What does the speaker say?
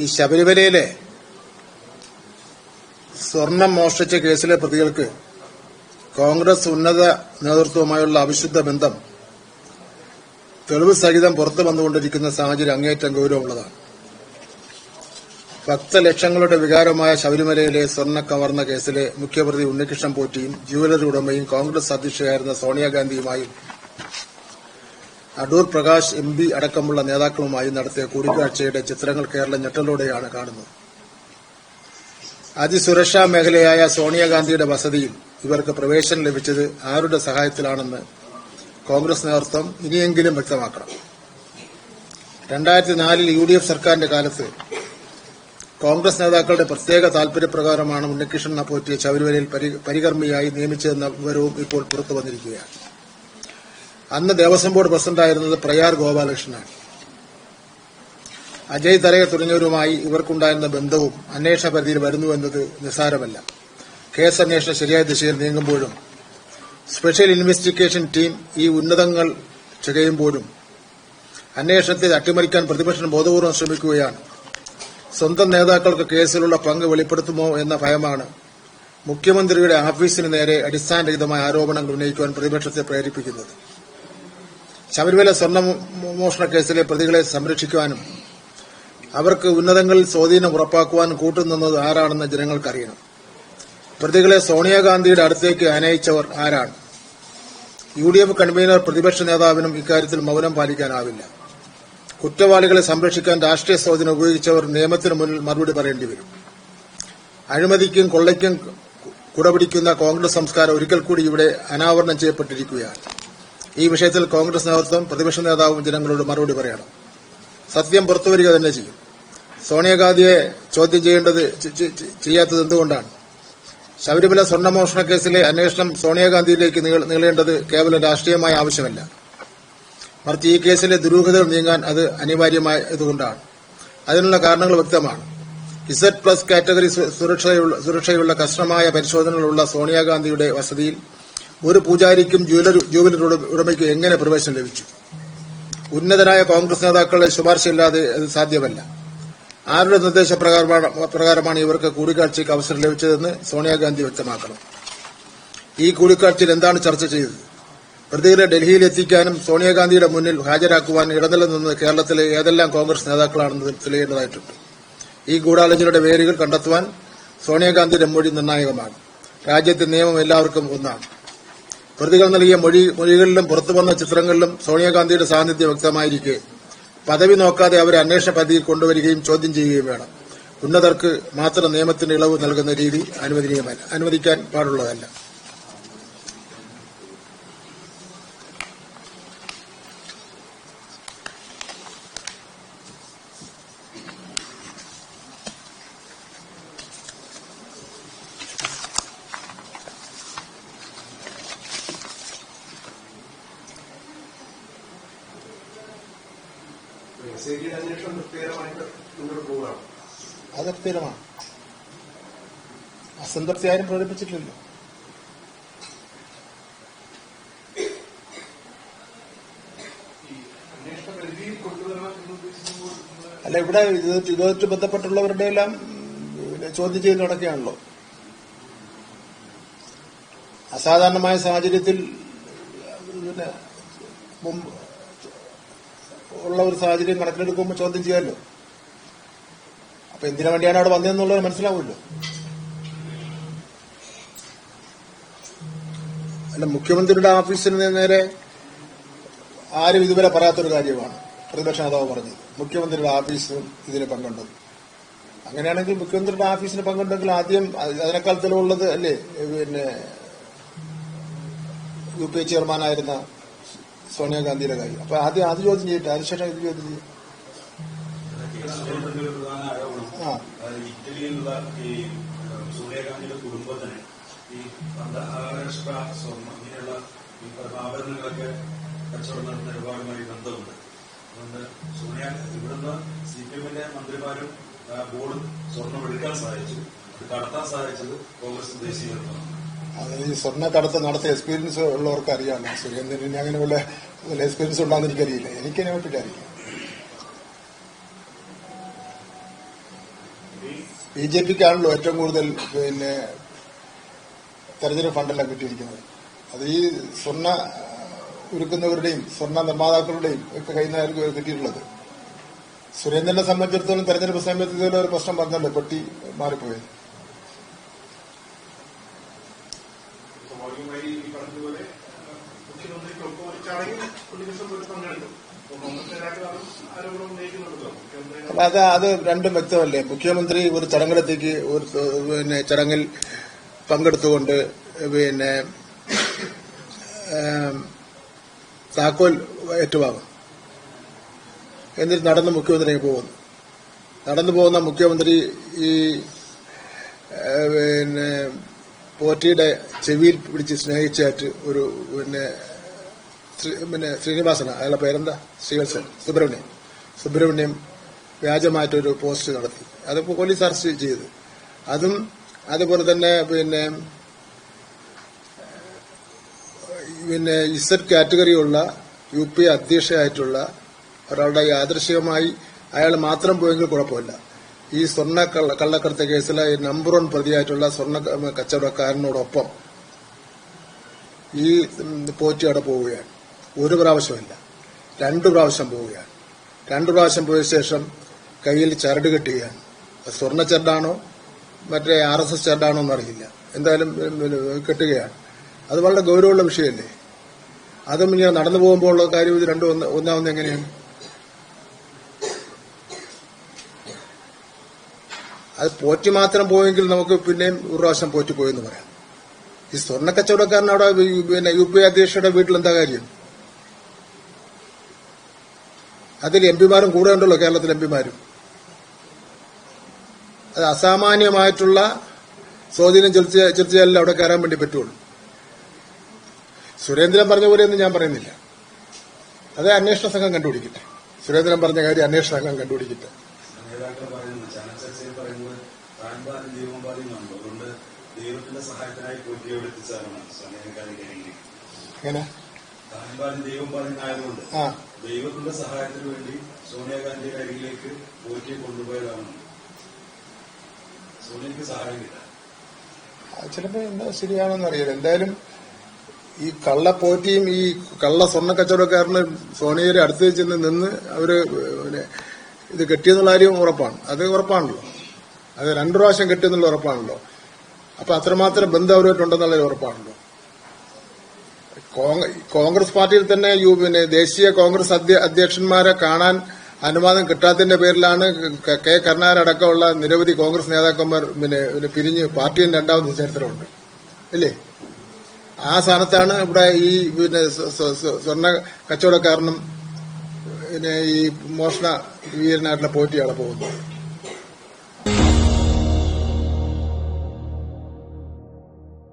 ഈ ശബരിമലയിലെ സ്വർണം മോഷ്ടിച്ച കേസിലെ പ്രതികൾക്ക് കോൺഗ്രസ് ഉന്നത നേതൃത്വവുമായുള്ള അവിശുദ്ധ ബന്ധം തെളിവ് സഹിതം പുറത്തു വന്നുകൊണ്ടിരിക്കുന്ന സാഹചര്യം അങ്ങേയറ്റം ഗൌരവമുള്ളതാണ്. ഭക്തലക്ഷങ്ങളുടെ വികാരമായ ശബരിമലയിലെ സ്വർണ്ണ കവർന്ന കേസിലെ മുഖ്യപ്രതി ഉണ്ണികൃഷ്ണൻ പോറ്റിയും ജുവലറി ഉടമയും കോൺഗ്രസ് അധ്യക്ഷയായിരുന്ന സോണിയാഗാന്ധിയുമായും അടൂർ പ്രകാശ് MP അടക്കമുള്ള നേതാക്കളുമായി നടത്തിയ കൂടിക്കാഴ്ചയുടെ ചിത്രങ്ങൾ കേരളം ഞെട്ടലോടെയാണ് കാണുന്നത്. അതിസുരക്ഷാ മേഖലയായ സോണിയാഗാന്ധിയുടെ വസതിയിൽ ഇവർക്ക് പ്രവേശനം ലഭിച്ചത് ആരുടെ സഹായത്തിലാണെന്ന് കോൺഗ്രസ് നേതൃത്വം ഇനിയെങ്കിലും വ്യക്തമാക്കണം. 2004 UDF സർക്കാരിന്റെ കാലത്ത് കോൺഗ്രസ് നേതാക്കളുടെ പ്രത്യേക താൽപര്യപ്രകാരമാണ് ഉണ്ണികൃഷ്ണൻ പോറ്റിയെ ശബരിമലയിൽ പരികർമ്മിയായി നിയമിച്ചതെന്ന വിവരവും ഇപ്പോൾ പുറത്തുവന്നിരിക്കുകയാണ്. അന്ന് ദേവസ്വം ബോർഡ് പ്രസിഡന്റായിരുന്നത് പ്രയാർ ഗോപാലകൃഷ്ണനാണ്. അജയ് തരയ തുടങ്ങിയവരുമായി ഇവർക്കുണ്ടായിരുന്ന ബന്ധവും അന്വേഷണ പരിധിയിൽ വരുന്നുവെന്നത് നിസ്സാരമല്ല. കേസ് അന്വേഷണം ശരിയായ ദിശയിൽ നീങ്ങുമ്പോഴും സ്പെഷ്യൽ ഇൻവെസ്റ്റിഗേഷൻ ടീം ഈ ഉന്നതങ്ങൾ ചെയ്യുമ്പോഴും അന്വേഷണത്തെ അട്ടിമറിക്കാൻ പ്രതിപക്ഷം ബോധപൂർവ്വം ശ്രമിക്കുകയാണ്. സ്വന്തം നേതാക്കൾക്ക് കേസിലുള്ള പങ്ക് വെളിപ്പെടുത്തുമോ എന്ന ഭയമാണ് മുഖ്യമന്ത്രിയുടെ ഓഫീസിന് നേരെ അടിസ്ഥാനരഹിതമായ ആരോപണങ്ങൾ ഉന്നയിക്കുവാൻ പ്രതിപക്ഷത്തെ പ്രേരിപ്പിക്കുന്നത്. ശബരിമല സ്വർണ്ണമോഷണ കേസിലെ പ്രതികളെ സംരക്ഷിക്കുവാനും അവർക്ക് ഉന്നതങ്ങളിൽ സ്വാധീനം ഉറപ്പാക്കുവാനും കൂട്ടുനിന്നത് ആരാണെന്ന് ജനങ്ങൾക്കറിയണം. പ്രതികളെ സോണിയാഗാന്ധിയുടെ അടുത്തേക്ക് അനയിച്ചവർ ആരാണ്? UDF കൺവീനർ പ്രതിപക്ഷ നേതാവിനും ഇക്കാര്യത്തിൽ മൌനം പാലിക്കാനാവില്ല. കുറ്റവാളികളെ സംരക്ഷിക്കാൻ രാഷ്ട്രീയ സ്വാധീനം ഉപയോഗിച്ചവർ നിയമത്തിന് മുന്നിൽ മറുപടി പറയേണ്ടി വരും. അഴിമതിക്കും കൊള്ളയ്ക്കും കുടപിടിക്കുന്ന കോൺഗ്രസ് സംസ്കാരം ഒരിക്കൽ കൂടി ഇവിടെ അനാവരണം ചെയ്യപ്പെട്ടിരിക്കുകയാണ്. ഈ വിഷയത്തിൽ കോൺഗ്രസ് നേതൃത്വം പ്രതിപക്ഷ നേതാവും ജനങ്ങളോട് മറുപടി പറയണം. സത്യം പുറത്തുവരിക തന്നെ ചെയ്യും. സോണിയാഗാന്ധിയെ ചോദ്യം ചെയ്യാത്തത് എന്തുകൊണ്ടാണ്? ശബരിമല സ്വർണ്ണമോഷണ കേസിലെ അന്വേഷണം സോണിയാഗാന്ധിയിലേക്ക് നീളേണ്ടത് കേവലം രാഷ്ട്രീയമായ ആവശ്യമല്ല, മറിച്ച് ഈ കേസിലെ ദുരൂഹതകൾ നീങ്ങാൻ അത് അനിവാര്യമായതുകൊണ്ടാണ്. അതിനുള്ള കാരണങ്ങൾ വ്യക്തമാണ്. Z+ കാറ്റഗറി സുരക്ഷയുള്ള കർശനമായ പരിശോധനകളുള്ള സോണിയാഗാന്ധിയുടെ വസതിയിൽ ഒരു പൂജാരിക്കും ജുവലറി ഉടമയ്ക്കും എങ്ങനെ പ്രവേശനം ലഭിച്ചു? ഉന്നതരായ കോൺഗ്രസ് നേതാക്കളുടെ ശുപാർശയില്ലാതെ അത് സാധ്യമല്ല. ആരുടെ നിർദ്ദേശപ്രകാരമാണ് ഇവർക്ക് കൂടിക്കാഴ്ചയ്ക്ക് അവസരം ലഭിച്ചതെന്ന് സോണിയാഗാന്ധി വ്യക്തമാക്കണം. ഈ കൂടിക്കാഴ്ചയിൽ എന്താണ് ചർച്ച ചെയ്തത്? പ്രതികളെ ഡൽഹിയിൽ എത്തിക്കാനും സോണിയാഗാന്ധിയുടെ മുന്നിൽ ഹാജരാക്കുവാൻ ഇടനിലനിന്നത് കേരളത്തിലെ ഏതെല്ലാം കോൺഗ്രസ് നേതാക്കളാണെന്ന് തെളിയേണ്ടതായിട്ടുണ്ട്. ഈ ഗൂഢാലോചനയുടെ വേരുകൾ കണ്ടെത്തുവാൻ സോണിയാഗാന്ധിയുടെ മൊഴി നിർണായകമാണ്. രാജ്യത്തെ നിയമം എല്ലാവർക്കും ഒന്നാണ്. പ്രതികൾ നൽകിയ മൊഴികളിലും പുറത്തുവന്ന ചിത്രങ്ങളിലും സോണിയാഗാന്ധിയുടെ സാന്നിധ്യം വ്യക്തമായിരിക്കെ പദവി നോക്കാതെ അവരെ അന്വേഷണ പരിധിയിൽ കൊണ്ടുവരികയും ചോദ്യം ചെയ്യുകയും വേണം. ഉന്നതർക്ക് മാത്രം നിയമത്തിന് ഇളവ് നൽകുന്ന രീതി അനുവദിക്കാൻ പാടുള്ളതല്ല. അത് സ്ഥിരമാണ്. അസംതൃപ്തി ആരും പ്രകടിപ്പിച്ചിട്ടില്ല. അല്ല, ഇവിടെ ഇതുമായിട്ട് ബന്ധപ്പെട്ടുള്ളവരുടെ എല്ലാം ചോദ്യം ചെയ്ത് നടക്കുകയാണല്ലോ. അസാധാരണമായ സാഹചര്യത്തിൽ ഉള്ള ഒരു സാഹചര്യം കണക്കിലെടുക്കുമ്പോൾ ചോദ്യം ചെയ്യാമല്ലോ. അപ്പൊ എന്തിനു വേണ്ടിയാണ് അവിടെ വന്നതെന്നുള്ളത് മനസ്സിലാവുമല്ലോ. അല്ല, മുഖ്യമന്ത്രിയുടെ ഓഫീസിന് നേരെ ആരും ഇതുവരെ പറയാത്തൊരു കാര്യമാണ് പ്രതിപക്ഷ നേതാവ് പറഞ്ഞത്. മുഖ്യമന്ത്രിയുടെ ഓഫീസിനും ഇതിന് പങ്കുണ്ടെന്ന്. അങ്ങനെയാണെങ്കിൽ മുഖ്യമന്ത്രിയുടെ ഓഫീസിന് പങ്കുണ്ടെങ്കിൽ ആദ്യം അതിനേക്കാൾ തെളിവുള്ളത് അല്ലേ UPA ചെയർമാനായിരുന്ന സോണിയാഗാന്ധിയുടെ കാര്യം. അപ്പൊ ആദ്യം അത് ചോദ്യം ചെയ്യട്ടെ, അതിനുശേഷം ഇത് ചോദ്യം ചെയ്യും. ഇറ്റലിയിലുള്ള ഈ സോണിയാഗാന്ധിയുടെ കുടുംബത്തിന് ഈ അന്താരാഷ്ട്ര സ്വർണ്ണം ഇങ്ങനെയുള്ള ഈ ആഭരണങ്ങളൊക്കെ കച്ചവടം നടത്തുന്ന ഒരുപാടുമായി ബന്ധമുണ്ട്. അതുകൊണ്ട് ഇവിടുന്ന് CPM മന്ത്രിമാരും ബോർഡും സ്വർണം എടുക്കാൻ സാധിച്ചു, അത് കടത്താൻ സാധിച്ചത് കോൺഗ്രസ് ദേശീയ നേതൃത്വമാണ്. അത് ഈ സ്വർണ്ണ കടത്ത് നടത്തിയ എക്സ്പീരിയൻസ് ഉള്ളവർക്ക് അറിയാമല്ലോ. സുരേന്ദ്രന് അങ്ങനെയുള്ള എക്സ്പീരിയൻസ് ഉണ്ടാകുന്ന എനിക്കറിയില്ല. എനിക്കതിനെ പറ്റിയിട്ടായിരിക്കും. ബി ജെ പിക്കാണല്ലോ ഏറ്റവും കൂടുതൽ തെരഞ്ഞെടുപ്പ് ഫണ്ടെല്ലാം കിട്ടിയിരിക്കുന്നത്. അത് ഈ സ്വർണ്ണ ഉരുക്കുന്നവരുടെയും സ്വർണ്ണ നിർമ്മാതാക്കളുടെയും ഒക്കെ കയ്യിൽ നിന്നായിരിക്കും കിട്ടിയിട്ടുള്ളത്. സുരേന്ദ്രനെ സംബന്ധിച്ചിടത്തോളം തെരഞ്ഞെടുപ്പ് സമയത്ത് ഇതുപോലെ ഒരു പ്രശ്നം പറഞ്ഞല്ലോ, പെട്ടി മാറിപ്പോയത്. അത് രണ്ടും വ്യക്തമല്ലേ. മുഖ്യമന്ത്രി ഒരു ചടങ്ങിടത്തേക്ക് ചടങ്ങിൽ പങ്കെടുത്തുകൊണ്ട് താക്കോൽ ഏറ്റുവാങ്ങും. എന്നിട്ട് നടന്ന് മുഖ്യമന്ത്രി പോകുന്നു. നടന്നു പോകുന്ന മുഖ്യമന്ത്രി ഈ പോറ്റിയുടെ ചെവിയിൽ പിടിച്ച് സ്നേഹിച്ചായിട്ട് ഒരു ശ്രീനിവാസന, അയാളുടെ പേരെന്താ, സുബ്രഹ്മണ്യം വ്യാജമായിട്ടൊരു പോസ്റ്റ് നടത്തി. അത് പോലീസ് അറസ്റ്റ് ചെയ്ത്. അതും അതുപോലെ തന്നെ ഇസഡ് കാറ്റഗറിയുള്ള UP അധ്യക്ഷയായിട്ടുള്ള ഒരാളുടെ യാദൃശികമായി അയാൾ മാത്രം പോയെങ്കിൽ കുഴപ്പമില്ല. ഈ സ്വർണ്ണ കള്ളക്കടത്ത് കേസിലെ നമ്പർ 1 പ്രതിയായിട്ടുള്ള സ്വർണ്ണ കച്ചവടക്കാരനോടൊപ്പം ഈ പോറ്റി അവിടെ പോവുകയാണ്. ഒരു പ്രാവശ്യമല്ല, 2 പ്രാവശ്യം പോവുകയാണ്. 2 പ്രാവശ്യം പോയ ശേഷം കയ്യിൽ ചരട് കെട്ടുകയാണ്. സ്വർണ്ണ ചരടാണോ മറ്റേ RSS ചരടാണോ എന്നറിയില്ല, എന്തായാലും കെട്ടുകയാണ്. അത് വളരെ ഗൌരവമുള്ള വിഷയമല്ലേ. അതും ഇങ്ങനെ നടന്നു പോകുമ്പോൾ ഉള്ള കാര്യം ഇത് രണ്ടും ഒന്നാവുന്നത് എങ്ങനെയാണ്? അത് പോറ്റി മാത്രം പോയെങ്കിൽ നമുക്ക് പിന്നെയും ഒരു പ്രാവശ്യം പോറ്റി പോയെന്ന് പറയാം. ഈ സ്വർണ്ണ കച്ചവടക്കാരൻ അവിടെ UP അധ്യക്ഷയുടെ വീട്ടിൽ എന്താ കാര്യം? അതിൽ MP-മാരും കൂടെ ഉണ്ടല്ലോ, കേരളത്തിലെ MP-മാരും. അത് അസാമാന്യമായിട്ടുള്ള സ്വാധീനം ചെലുത്തിയാലേ അവിടെ കയറാൻ വേണ്ടി പറ്റുള്ളൂ. സുരേന്ദ്രൻ പറഞ്ഞ പോലെയൊന്നും ഞാൻ പറയുന്നില്ല. അത് അന്വേഷണ സംഘം കണ്ടുപിടിക്കട്ടെ. സുരേന്ദ്രൻ പറഞ്ഞ കാര്യം അന്വേഷണ സംഘം കണ്ടുപിടിക്കട്ടെ. ദൈവത്തിന്റെ സഹായത്തിനായി പോറ്റിയോട് എത്തിച്ചാലാണ് എങ്ങനെ ദൈവം പറയുന്നതായതുകൊണ്ട് ദൈവത്തിന്റെ സഹായത്തിന് വേണ്ടി സോണിയാഗാന്ധിയുടെ അരികിലേക്ക് പോറ്റിയെ കൊണ്ടുപോയതാണ്. സോണിയക്ക് സഹായം കിട്ടാൻ ചിലപ്പോ എന്താ ശരിയാണെന്നറിയില്ല. എന്തായാലും ഈ കള്ളപ്പോറ്റിയും ഈ കള്ള സ്വർണ്ണ കച്ചവടക്കാരന് സോണിയയുടെ അടുത്ത് ചെന്ന് നിന്ന് അവര് ഇത് കെട്ടിയെന്നുള്ള കാര്യം ഉറപ്പാണ്. അത് ഉറപ്പാണല്ലോ. അത് 2 പ്രാവശ്യം കെട്ടിയെന്നുള്ള ഉറപ്പാണല്ലോ. അപ്പൊ അത്രമാത്രം ബന്ധം അവരുമായിട്ടുണ്ടെന്നുള്ള ഉറപ്പാണല്ലോ. കോൺഗ്രസ് പാർട്ടിയിൽ തന്നെ ദേശീയ കോൺഗ്രസ് അധ്യക്ഷന്മാരെ കാണാൻ അനുവാദം കിട്ടാത്തതിന്റെ പേരിലാണ് കെ കരുണാകരനടക്കമുള്ള നിരവധി കോൺഗ്രസ് നേതാക്കന്മാർ പിരിഞ്ഞ് പാർട്ടിയിൽ 2ാമത് ചരിത്രമുണ്ട് ഇല്ലേ. ആ സ്ഥാനത്താണ് ഇവിടെ ഈ സ്വർണ്ണ കച്ചവടക്കാരനും ഈ മോഷണ വീരനായിട്ടുള്ള പോറ്റി അവിടെ പോകുന്നത്.